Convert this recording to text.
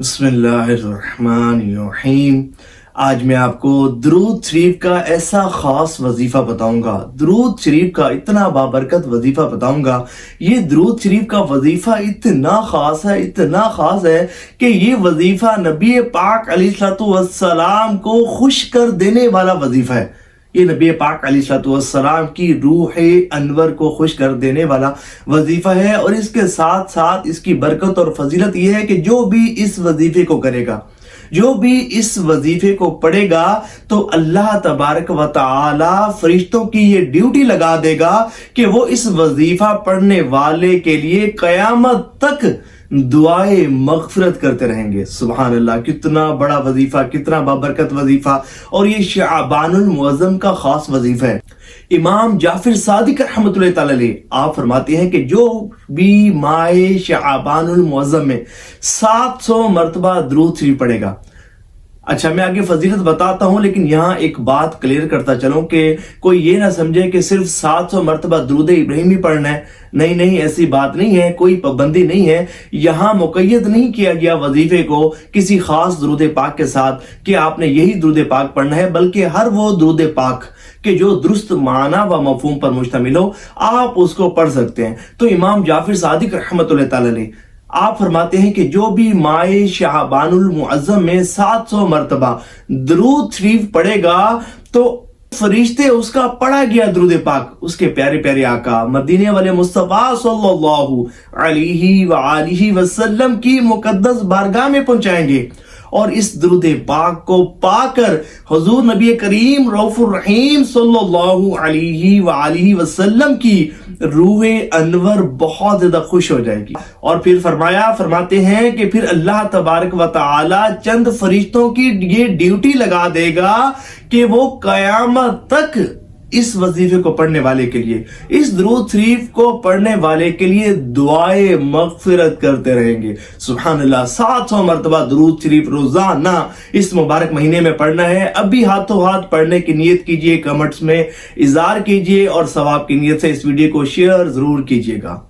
बिस्मिल्लाहिर्रहमानिर्रहीम। आज मैं आपको दुरूद शरीफ का ऐसा खास वजीफा बताऊंगा। दुरूद शरीफ का इतना बाबरकत वजीफा बताऊंगा। ये दुरूद शरीफ का वजीफा इतना खास है कि ये वजीफा नबी पाक अलैहिस्सलाम को खुश कर देने वाला वजीफा है। ये नबी पाक अलैहिस्सलाम की रूह अनवर को खुश कर देने वाला वजीफा है। और इसके साथ साथ इसकी बरकत और फजीलत ये है कि जो भी इस वजीफे को करेगा, जो भी इस वजीफे को पढ़ेगा, तो अल्लाह तबारक व तआला फरिश्तों की ये ड्यूटी लगा देगा कि वो इस वजीफा पढ़ने वाले के लिए कयामत तक दुआए मगफिरत करते रहेंगे। सुभान अल्लाह, कितना बड़ा वजीफा, कितना बाबरकत वजीफा। और ये शाबानुल मुअज्जम का खास वजीफा है। इमाम जाफर सादिक रहमतुल्लाह तआला अलैह आप फरमाते हैं कि जो भी माए शाबानुल मुअज्जम में 700 मरतबा दुरूद शरीफ पढ़ेगा। अच्छा, मैं आगे फजीलत बताता हूं, लेकिन यहाँ एक बात क्लियर करता चलूं कि कोई ये ना समझे कि सिर्फ 700 मरतबा दुरूद इब्राहिम ही पढ़ना है। नहीं, ऐसी बात नहीं है, कोई पाबंदी नहीं है। यहाँ मुक़य्यद नहीं किया गया वजीफे को किसी खास दुरूद पाक के साथ कि आपने यही दुरूद पाक पढ़ना है, बल्कि हर वो दुरूद पाक कि जो दुरुस्त माना व मफहूम पर मुश्तमिल हो, आप उसको पढ़ सकते हैं। तो इमाम जाफर सादिक रहमतुल्लाह तआला अलैह आप फरमाते हैं कि जो भी माए शाबानुल मुअज्जम में 700 मरतबा दुरूद शरीफ पढ़ेगा, तो फरिश्ते उसका पढ़ा गया दुरूद पाक उसके प्यारे प्यारे आका मदीने वाले मुस्तफा सल्लल्लाहु अलैहि वसल्लम की मुकद्दस बारगाह में पहुंचाएंगे। और इस दुरूद पाक को पाकर हुजूर नबी करीम रऊफुर रहीम सल्लल्लाहु अलैहि वसल्लम की रूह अनवर बहुत ज्यादा खुश हो जाएगी। और फिर फरमाते हैं कि फिर अल्लाह तबारक व तआला चंद फरिश्तों की ये ड्यूटी लगा देगा कि वो कयामत तक इस वजीफे को पढ़ने वाले के लिए, इस दुरूद शरीफ को पढ़ने वाले के लिए दुआए मगफिरत करते रहेंगे। सुभान अल्लाह, 700 मरतबा दुरूद शरीफ रोजाना इस मुबारक महीने में पढ़ना है। अभी हाथों हाथ पढ़ने की नियत कीजिए, कमेंट्स में इज़हार कीजिए और सवाब की नियत से इस वीडियो को शेयर जरूर कीजिएगा।